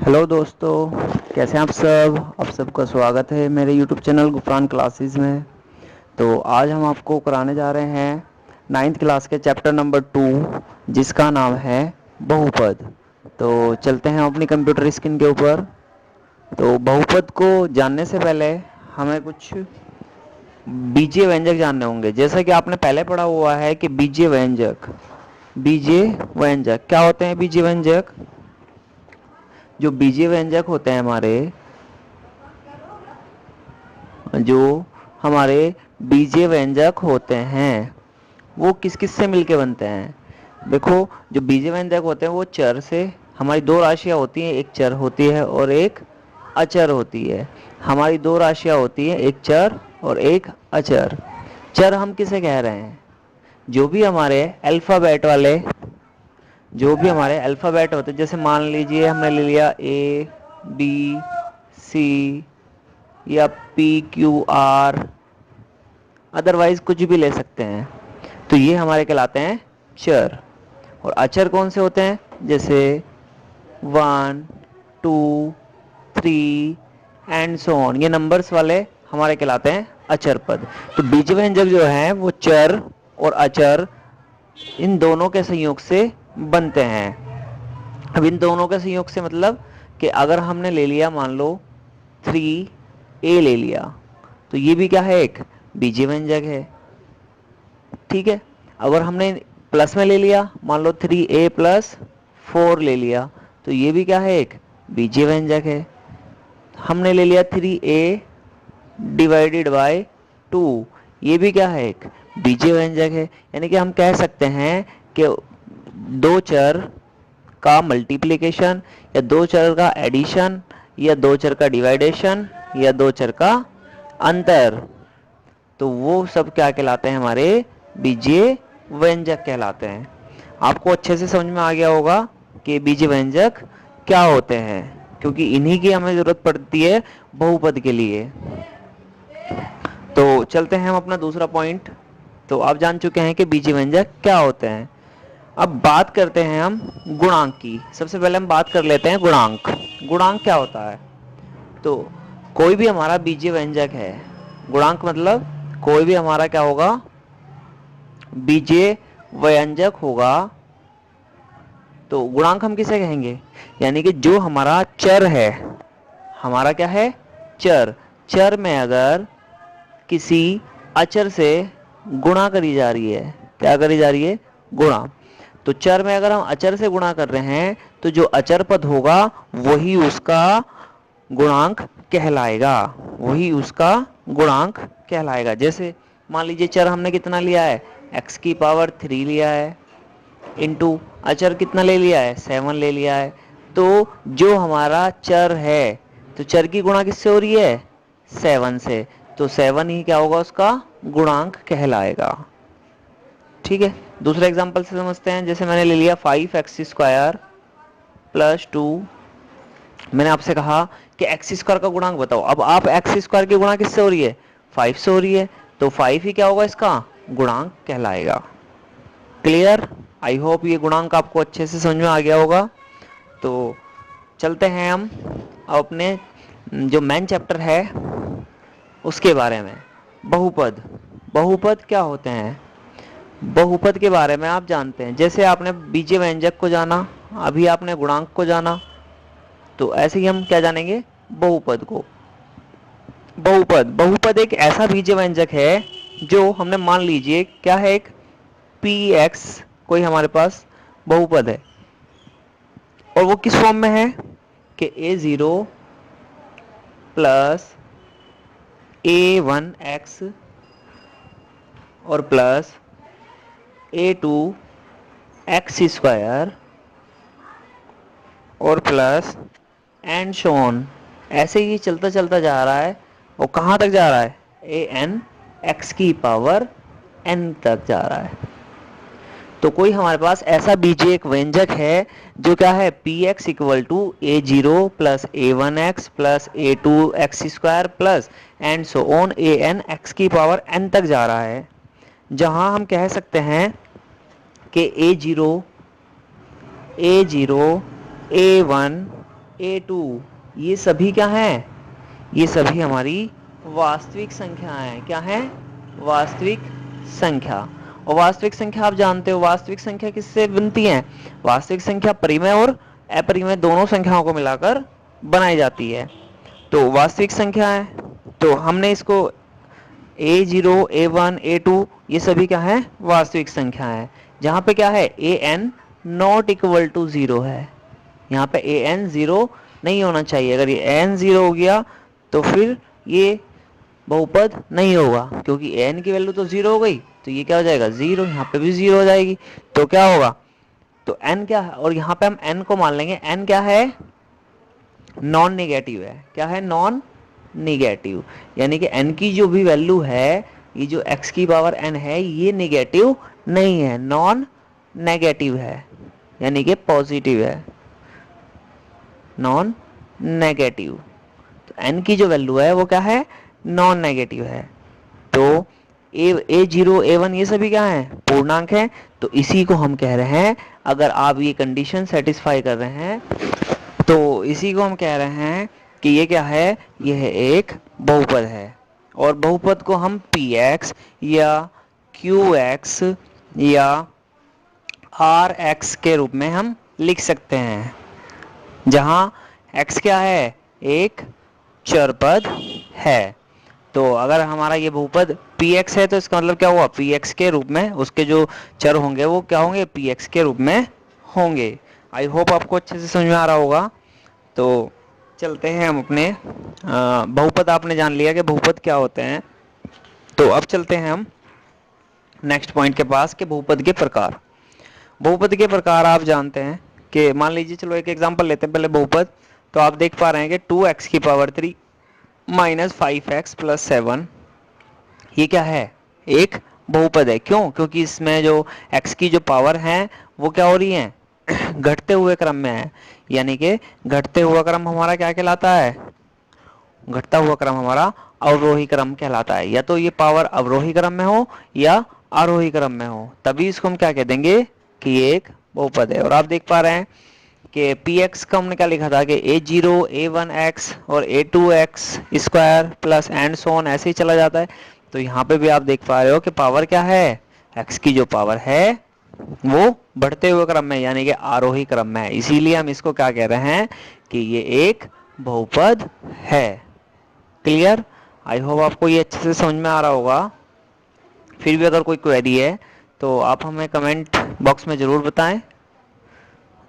Hello दोस्तों, कैसे हैं आप सब। आप सबका स्वागत है मेरे यूट्यूब चैनल गुफरान क्लासेस में। तो आज हम आपको कराने जा रहे हैं 9th क्लास के चैप्टर नंबर 2, जिसका नाम है बहुपद। तो चलते हैं अपनी कंप्यूटर स्क्रीन के ऊपर। तो बहुपद को जानने से पहले हमें कुछ बीजीय व्यंजक जानने होंगे। जैसा कि आपने पहले पढ़ा हुआ है कि बीजीय व्यंजक क्या होते हैं। बीजीय व्यंजक, जो बीजीय व्यंजक होते हैं जो हमारे बीजीय व्यंजक होते हैं वो किस किस से मिलके बनते हैं। देखो, जो बीजीय व्यंजक होते हैं वो चर से, हमारी दो राशियां होती हैं, एक चर होती है और एक अचर होती है। हमारी दो राशियां होती हैं, एक चर और एक अचर। चर हम किसे कह रहे हैं? जो भी हमारे अल्फ़ाबेट होते हैं, जैसे मान लीजिए हमने ले लिया ए बी सी या पी क्यू आर, अदरवाइज कुछ भी ले सकते हैं। तो ये हमारे कहलाते हैं चर। और अचर कौन से होते हैं? जैसे 1 2 3 एंड सो ऑन, ये नंबर्स वाले हमारे कहलाते हैं अचर पद। तो बीज व्यंजक जो है वो चर और अचर, इन दोनों के संयोग से बनते हैं। अब इन दोनों के संयोग से मतलब कि अगर हमने ले लिया, मान लो 3a ले लिया, तो ये भी क्या है? एक बीजीय व्यंजक है। ठीक है। अगर हमने प्लस में ले लिया, मान लो 3a प्लस 4 ले लिया, तो ये भी क्या है? एक बीजीय व्यंजक है। हमने ले लिया 3a डिवाइडेड बाय 2, ये भी क्या है? एक बीजीय व्यंजक है। यानी कि हम कह सकते हैं कि दो चर का मल्टीप्लिकेशन या दो चर का एडिशन या दो चर का डिवाइडेशन या दो चर का अंतर, तो वो सब क्या कहलाते हैं? हमारे बीजीय व्यंजक कहलाते हैं। आपको अच्छे से समझ में आ गया होगा कि बीजीय व्यंजक क्या होते हैं, क्योंकि इन्हीं की हमें जरूरत पड़ती है बहुपद के लिए। तो चलते हैं हम अपना दूसरा पॉइंट। तो आप जान चुके हैं कि बीजीय व्यंजक क्या होते हैं। अब बात करते हैं हम गुणांक की। सबसे पहले हम बात कर लेते हैं गुणांक। गुणांक क्या होता है? तो कोई भी हमारा बीजीय व्यंजक है, गुणांक मतलब कोई भी हमारा क्या होगा? बीजीय व्यंजक होगा। तो गुणांक हम किसे कहेंगे? यानी कि जो हमारा चर है, हमारा क्या है? चर। चर में अगर किसी अचर से गुणा करी जा रही है, क्या करी जा रही है? गुणा। तो चर में अगर हम अचर से गुणा कर रहे हैं, तो जो अचर पद होगा वही उसका गुणांक कहलाएगा, वही उसका गुणांक कहलाएगा। जैसे मान लीजिए चर हमने कितना लिया है? x की पावर 3 लिया है, इंटू अचर कितना ले लिया है? 7 ले लिया है। तो जो हमारा चर है, तो चर की गुणा किससे हो रही है? 7 से। तो 7 ही क्या होगा? उसका गुणांक कहलाएगा। ठीक है। दूसरे एग्जांपल से समझते हैं। जैसे मैंने ले लिया 5x² प्लस 2। मैंने आपसे कहा कि x² का गुणांक बताओ। अब आप x² की गुणा किससे हो रही है? 5 से हो रही है। तो 5 ही क्या होगा? इसका गुणांक कहलाएगा। क्लियर? आई होप ये गुणांक आपको अच्छे से समझ में आ गया होगा। तो चलते हैं हम अपने जो मेन चैप्टर है उसके बारे में। बहुपद। बहुपद क्या होते हैं? बहुपद के बारे में आप जानते हैं। जैसे आपने बीजीय व्यंजक को जाना, अभी आपने गुणांक को जाना, तो ऐसे ही हम क्या जानेंगे? बहुपद को। बहुपद एक ऐसा बीजीय व्यंजक है जो हमने, मान लीजिए क्या है, एक px कोई हमारे पास बहुपद है, और वो किस फॉर्म में है कि a0 प्लस a1x और प्लस a2x² और प्लस एंड सो ऑन। ऐसे ही चलता चलता जा रहा है। और कहाँ तक जा रहा है? an x की पावर n तक जा रहा है। तो कोई हमारे पास ऐसा बीजीय एक व्यंजक है जो क्या है? px equal to a0 plus a1x plus a2x² plus and so on an x की पावर n तक जा रहा है। जहां हम कह सकते हैं कि a0 a1 A2 ये सभी क्या हैं? ये सभी हमारी वास्तविक संख्या हैं। क्या है? वास्तविक संख्या। और वास्तविक संख्या आप जानते हो, वास्तविक संख्या किससे बनती है? वास्तविक संख्या परिमेय और अपरिमेय दोनों संख्याओं को मिलाकर बनाई जाती है। तो वास्तविक संख्या है, तो हमने इसको A0, A1, A2 ये सभी क्या है? वास्तविक संख्या है। जहां पे क्या है? an नॉट इक्वल टू 0 है। यहाँ पे an 0 नहीं होना चाहिए। अगर ये an 0 हो गया तो फिर ये बहुपद नहीं होगा, क्योंकि n की वैल्यू तो 0 हो गई, तो ये क्या हो जाएगा? 0। यहाँ पे भी 0 हो जाएगी, तो क्या होगा? तो n क्या है? और यहाँ पे हम n को मान लेंगे, n क्या है? नॉन नेगेटिव है। क्या है? नॉन नेगेटिव, यानी कि n की जो भी वैल्यू है, ये जो x की पावर n है, ये नेगेटिव नहीं है, नॉन नेगेटिव है, यानी कि पॉजिटिव है, नॉन नेगेटिव। तो n की जो वैल्यू है वो क्या है? नॉन नेगेटिव है। तो A0, A1 ये सभी क्या है? पूर्णांक है। तो इसी को हम कह रहे हैं, अगर आप ये कंडीशन सेटिस्फाई कर रहे हैं, तो इसी को हम कह रहे हैं कि ये क्या है? यह एक बहुपद है। और बहुपद को हम px या qx या rx के रूप में हम लिख सकते हैं, जहां x क्या है? एक चर पद है। तो अगर हमारा ये बहुपद px है, तो इसका मतलब क्या हुआ? px के रूप में उसके जो चर होंगे वो क्या होंगे? px के रूप में होंगे। आई होप आपको अच्छे से समझ में आ रहा होगा। तो चलते हैं हम अपने बहुपद। आपने जान लिया कि बहुपद क्या होते हैं, तो अब चलते हैं हम नेक्स्ट पॉइंट के पास कि बहुपद के प्रकार। बहुपद के प्रकार आप जानते हैं कि मान लीजिए, चलो एक एग्जांपल लेते हैं पहले बहुपद। तो आप देख पा रहे हैं कि 2x की पावर 3 माइनस 5x प्लस 7 ये क्या है? एक बहुपद है। क्यों? क्योंकि इसमें जो x की जो पावर है वो क्या हो रही है? घटते हुए क्रम में है, यानी कि घटते हुआ क्रम हमारा क्या कहलाता है? घटता हुआ क्रम हमारा अवरोही क्रम कहलाता है। या तो ये पावर अवरोही क्रम में हो या आरोही क्रम में हो, तभी इसको हम क्या कह देंगे? कि ये एक बहुपद है। और आप देख पा रहे हैं कि px का हमने क्या लिखा था कि A0, A1x और A2x square plus and so on ऐसे ही चला जाता है। तो यहाँ पे भी आप देख पा रहे हो कि पावर क्या है? x की जो पावर है वो बढ़ते हुए क्रम में, यानी कि आरोही क्रम में है। इसीलिए हम इसको क्या कह रहे हैं? कि ये एक बहुपद है। क्लियर? आई होप आपको ये अच्छे से समझ में आ रहा होगा। फिर भी अगर कोई क्वेरी है तो आप हमें कमेंट बॉक्स में ज़रूर बताएं।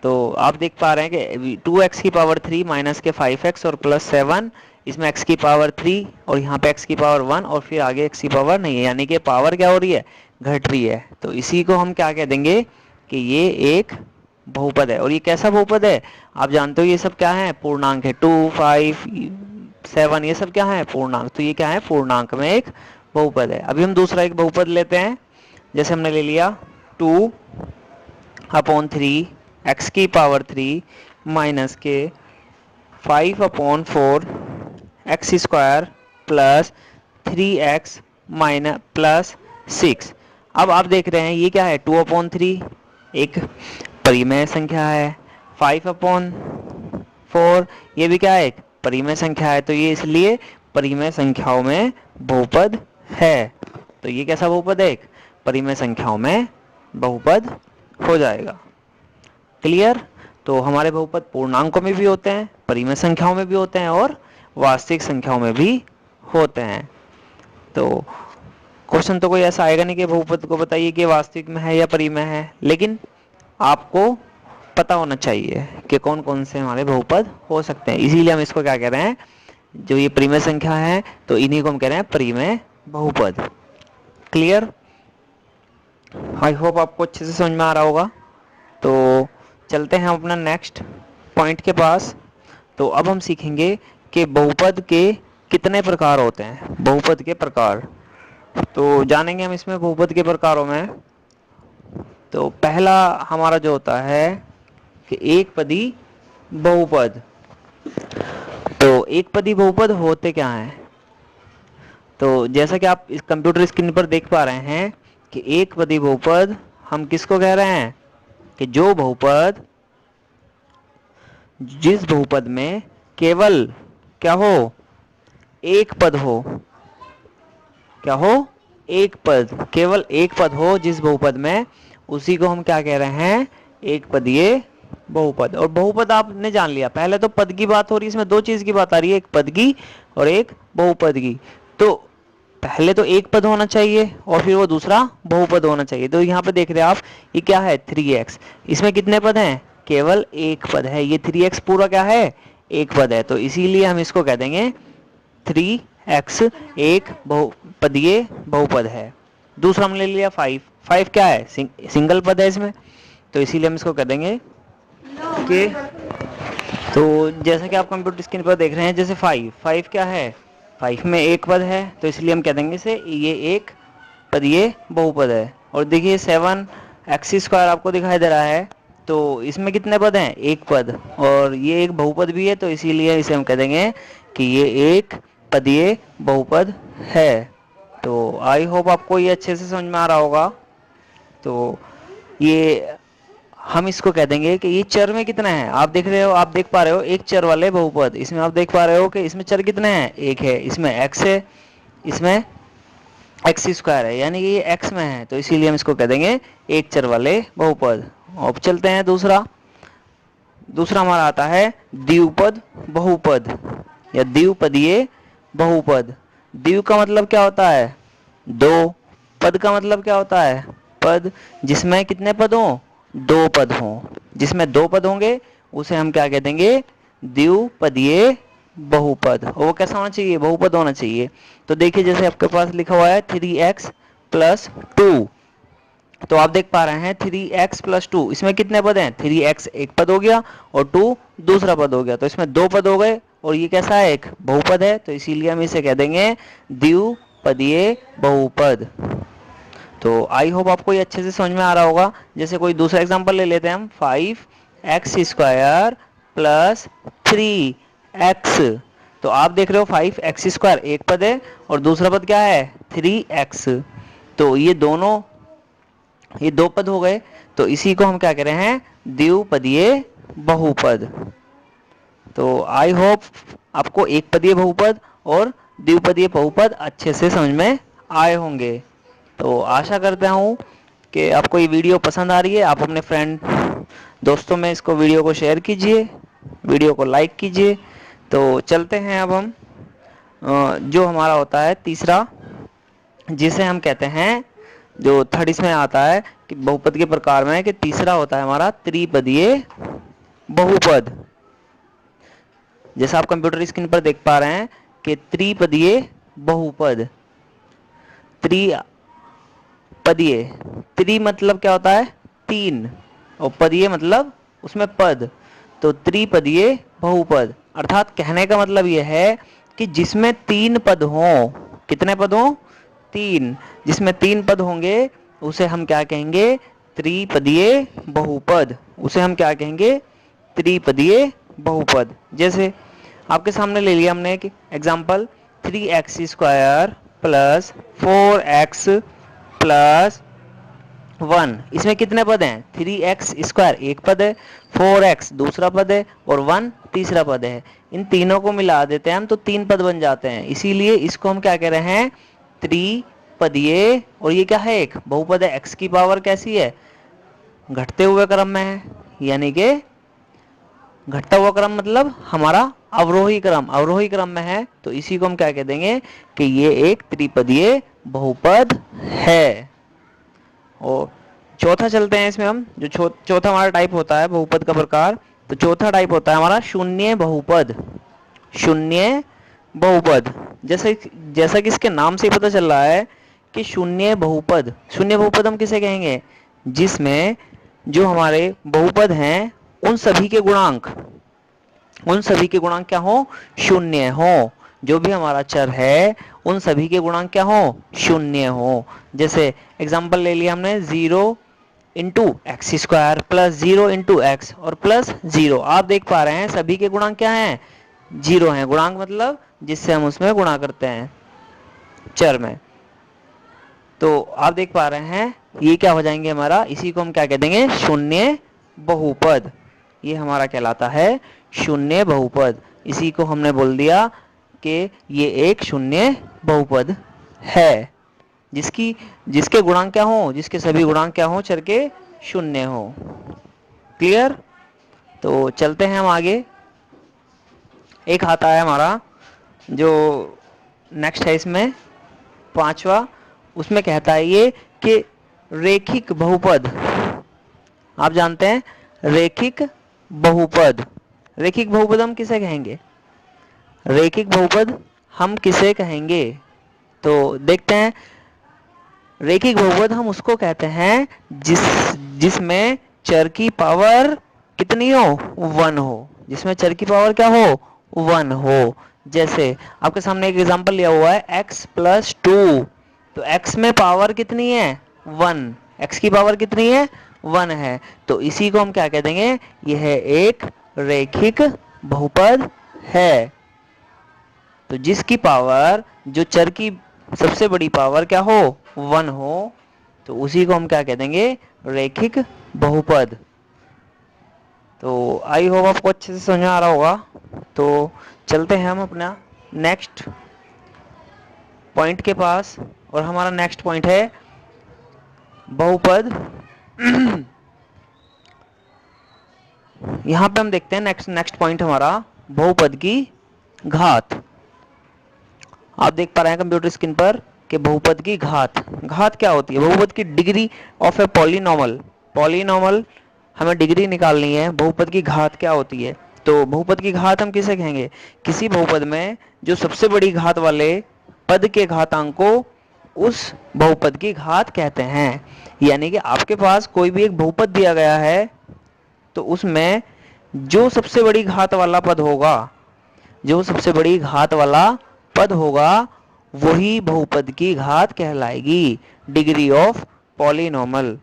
तो आप देख पा रहे हैं कि 2x की पावर 3 माइनस के 5x और प्लस 7, इसमें x की पावर 3 और यहाँ पे x की पावर 1 और फिर आगे x की पावर नहीं है, यानी कि पावर क्या हो रही है? घट रही है। तो इसी को हम क्या कह देंगे? कि ये एक बहुपद है। और ये कैसा बहुपद है? आप जानते हो ये सब क्या है? पूर्णांक है। 2, 5, 7 ये सब क्या है? पूर्णांक। तो ये क्या है? पूर्णांक में एक बहुपद है। अभी हम दूसरा एक बहुपद लेते हैं। जैसे हमने ले लिया 2/3 x की पावर 3 माइनस के 5/4 x square plus 3x minus plus 6। अब आप देख रहे हैं ये क्या है? 2/3 एक परिमेय संख्या है, 5/4 ये भी क्या है? एक परिमेय संख्या है। तो ये इसलिए परिमेय संख्याओं में बहुपद है। तो ये कैसा बहुपद है? एक परिमेय संख्याओं में बहुपद हो जाएगा। क्लियर? तो हमारे बहुपद पूर्णांकों में भी होते हैं, परिमेय संख्याओं में भी होते हैं और वास्तविक संख्याओं में भी होते हैं। तो क्वेश्चन तो कोई ऐसा आएगा नहीं कि बहुपद को बताइए कि वास्तविक में है या परिमेय है, लेकिन आपको पता होना चाहिए कि कौन कौन से हमारे बहुपद हो सकते हैं। इसीलिए हम इसको क्या कह रहे हैं? जो ये परिमेय संख्या है तो इन्हीं को हम कह रहे हैं परिमेय बहुपद। क्लियर? आई होप आपको अच्छे से समझ में आ रहा होगा। तो चलते हैं अपना नेक्स्ट पॉइंट के पास। तो अब हम सीखेंगे कि बहुपद के कितने प्रकार होते हैं। बहुपद के प्रकार तो जानेंगे हम इसमें बहुपद के प्रकारों में। तो पहला हमारा जो होता है कि एक पदी बहुपद। तो एक पदी बहुपद होते क्या हैं? तो जैसा कि आप इस कंप्यूटर स्क्रीन पर देख पा रहे हैं कि एक पदी बहुपद हम किसको कह रहे हैं? कि जो बहुपद जिस बहुपद में केवल क्या हो, एक पद हो, क्या हो, एक पद, केवल एक पद हो जिस बहुपद में, उसी को हम क्या कह रहे हैं, एक पदीय बहुपद। और बहुपद आपने जान लिया, पहले तो पद की बात हो रही है, इसमें दो चीज की बात आ रही है, एक पद की और एक बहुपद की। तो पहले तो एक पद होना चाहिए और फिर वो दूसरा बहुपद होना चाहिए। तो यहाँ पे देख रहे हैं आप, ये क्या है 3x, इसमें कितने पद हैं, केवल एक पद है, ये 3x पूरा क्या है, एक पद है, तो इसीलिए हम इसको कह देंगे 3x एक बहुपदीय बहुपद है। दूसरा हमने ले लिया 5, 5 क्या है, सिंगल पद है इसमें, तो इसीलिए हम इसको कह देंगे कि, तो जैसा कि आप कंप्यूटर स्क्रीन पर देख रहे हैं, जैसे 5, 5 क्या है, 5 में एक पद है, तो इसलिए हम कह देंगे इसे ये एक पदीय बहुपद है। और देखिए 7x² आपको दिखाई दे रहा है, तो इसमें कितने पद हैं, एक पद, और ये एक बहुपद भी है, तो इसीलिए इसे हम कह देंगे कि ये एक पदीय बहुपद है। तो आई होप आपको ये अच्छे से समझ में आ रहा होगा। तो ये हम इसको कह देंगे कि ये चर में कितना है, आप देख रहे हो, आप देख पा रहे हो एक चर वाले बहुपद, इसमें आप देख पा रहे हो कि इसमें चर कितने हैं, एक है, इसमें x है, इसमें x² है, यानी कि ये x में है, तो इसीलिए हम इसको कह देंगे एक चर वाले बहुपद। अब चलते हैं दूसरा, दूसरा हमारा आता है द्विपद बहुपद या द्विपदीय बहुपद। द्वि का मतलब क्या होता है, दो, पद का मतलब क्या होता है, पद, जिसमें कितने पद हों, दो पद हों, जिसमें दो पद होंगे उसे हम क्या कह देंगे, द्विपदीय बहुपद। और वो कैसा होना चाहिए, बहुपद होना चाहिए। तो देखिए जैसे आपके पास लिखा हुआ है 3x + 2, तो आप देख पा रहे हैं 3x + 2, इसमें कितने पद हैं, 3x एक पद हो गया और 2 दूसरा पद हो गया, तो इसमें दो पद हो गए, और ये कैसा है, एक बहुपद है, तो इसीलिए हम इसे कह देंगे द्विपदीय बहुपद। तो आई होप आपको ये अच्छे से समझ में आ रहा होगा। जैसे कोई दूसरा एग्जांपल ले लेते हैं हम, 5x² + 3x, तो आप देख रहे हो 5x² एक पद है और दूसरा पद क्या है, 3x, तो ये दोनों, ये दो पद हो गए, तो इसी को हम क्या कह रहे हैं, द्विपदीय बहुपद। तो आई होप आपको एक पदीय बहुपद और द्विपदीय बहुपद अच्छे से समझ में आए होंगे। तो आशा करता हूँ कि आपको ये वीडियो पसंद आ रही है। आप अपने फ्रेंड दोस्तों में इसको, वीडियो को शेयर कीजिए, वीडियो को लाइक कीजिए। तो चलते हैं अब हम जो हमारा होता है तीसरा, जिसे हम कहते हैं, जो थर्ड इसमें आता है कि बहुपद के प्रकार में, कि तीसरा होता है हमारा त्रिपदीय बहुपद। जैसा आप कंप्यूटर स्क्रीन पर देख पा रहे हैं कि त्रिपदीय बहुपद, त्रिपदीय, त्रि मतलब क्या होता है, तीन, और पदीय मतलब उसमें पद, तो त्रिपदीय बहुपद, अर्थात कहने का मतलब यह है कि जिसमें तीन पद हों, कितने पद हों, तीन, जिसमें तीन पद होंगे उसे हम क्या कहेंगे, त्रिपदीय बहुपद, उसे हम क्या कहेंगे, त्रिपदीय बहुपद। जैसे आपके सामने ले लिया हमने एक एग्जांपल, 3x² + 4x + 1, इसमें कितने पद हैं, 3x² एक पद है, 4x दूसरा पद है और 1 तीसरा पद है। इन तीनों को मिला देते हैं हम तो तीन पद बन जाते हैं, इसीलिए इसको हम क्या कह रहे हैं, त्रिपदीय। और ये क्या है, एक बहुपद है, x की पावर कैसी है, घटते हुए क्रम में है, यानी कि घटता हुआ क्रम मतलब हमारा अवरोही क्रम, अवरोही क्रम में है, तो इसी को हम क्या कह देंगे कि ये एक त्रिपदीय बहुपद है। और चौथा चलते हैं इसमें हम, जो चौथा हमारा टाइप होता है बहुपद का प्रकार, तो चौथा टाइप होता है हमारा शून्य बहुपद। शून्य बहुपद, जैसे जैसा कि इसके नाम से ही पता चल रहा है कि शून्य बहुपद, शून्य बहुपद हम किसे कहेंगे, जिसमें जो हमारे बहुपद हैं उन सभी के गुणांक, उन सभी के गुणांक क्या हो, शून्य हो, जो भी हमारा चर है उन सभी के गुणांक क्या हो, शून्य हो। जैसे एग्जांपल ले लिया हमने 0 × x² + 0 × x और +0, आप देख पा रहे हैं सभी के गुणांक क्या हैं, 0 हैं। गुणांक मतलब जिससे हम उसमें गुणा करते हैं चर में, तो आप देख पा रहे हैं ये क्या हो जाएंगे हमारा, इसी को हम क्या कह देंगे, शून्य बहुपद, ये हमारा कहलाता है शून्य बहुपद। इसी को हमने बोल दिया कि ये एक शून्य बहुपद है, जिसके गुणांक क्या हो, जिसके सभी गुणांक क्या हो, चर के शून्य हो। क्लियर? तो चलते हैं हम आगे। एक आता है हमारा जो नेक्स्ट है इसमें 5वां, उसमें कहता है ये कि रेखिक बहुपद। आप जानते हैं रेखिक बहुपद। रेखिक बहुपद हम किसे कहेंगे? रेखिक बहुपद हम किसे कहेंगे? तो देखते हैं। रेखिक बहुपद हम उसको कहते हैं जिसमें चर की पावर कितनी हो? 1 हो। जिसमें चर की पावर क्या हो? 1 हो। जैसे आपके सामने एक एग्जांपल लिया हुआ है x + 2। तो x में पावर कितनी है? 1। x की पावर कितनी है? 1 है। तो इसी को हम क्या कह देंगे? यह एक रेखिक बहुपद है। तो जिसकी पावर, जो चर की सबसे बड़ी पावर क्या हो? 1 हो, तो उसी को हम क्या कह देंगे? रेखिक बहुपद। तो आई होप आपको अच्छे से समझ आ रहा होगा। तो चलते हैं हम अपना नेक्स्ट पॉइंट के पास, और हमारा नेक्स्ट पॉइंट है बहुपद। यहां पे हम देखते हैं नेक्स्ट पॉइंट हमारा बहुपद की घात। आप देख पा रहे हैं कंप्यूटर स्क्रीन पर कि बहुपद की घात क्या होती है? बहुपद की degree of A polynomial. Polynomial हमें डिग्री निकालनी है, बहुपद की घात क्या होती है? तो बहुपद की घात हम किसे कहेंगे? किसी बहुपद में जो सबसे बड़ी घात वाले पद के घातांक को उस बहुपद की घात कहते हैं। यानी कि आपके पास कोई भी एक बहुपद दिया गया है, तो उसमें जो सबसे बड़ी घात वाला पद होगा, जो सबसे बड़ी घात वाला पद होगा, वही बहुपद की घात कहलाएगी, डिग्री ऑफ पॉलिनॉमल।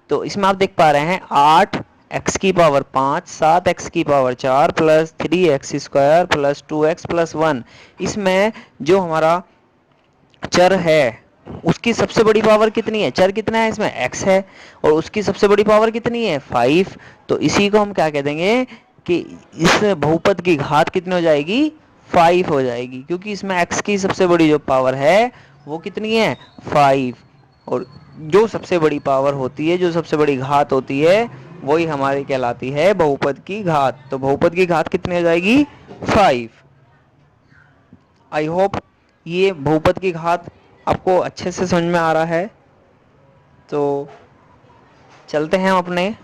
तो इसमें आप देख पा रहे हैं 8x की पावर 5, 7x की power 4 plus 3x² plus 2x plus 1। इसमें जो हमारा चर है उसकी सबसे बड़ी पावर कितनी है? चर कितना है इसमें? x है, और उसकी सबसे बड़ी पावर कितनी है? 5। तो इसी को हम क्या कह देंगे कि इस बहुपद की घात कितनी हो जाएगी? 5 हो जाएगी, क्योंकि इसमें x की सबसे बड़ी जो पावर है वो कितनी है? 5। और जो सबसे बड़ी पावर होती है, जो सबसे बड़ी घात होती है, वही हमारी कहलाती है बहुपद की घात। तो बहुपद की घात कितनी हो जाएगी? 5। आई होप ये बहुपद की घात आपको अच्छे से समझ में आ रहा है। तो चलते हैं हम अपने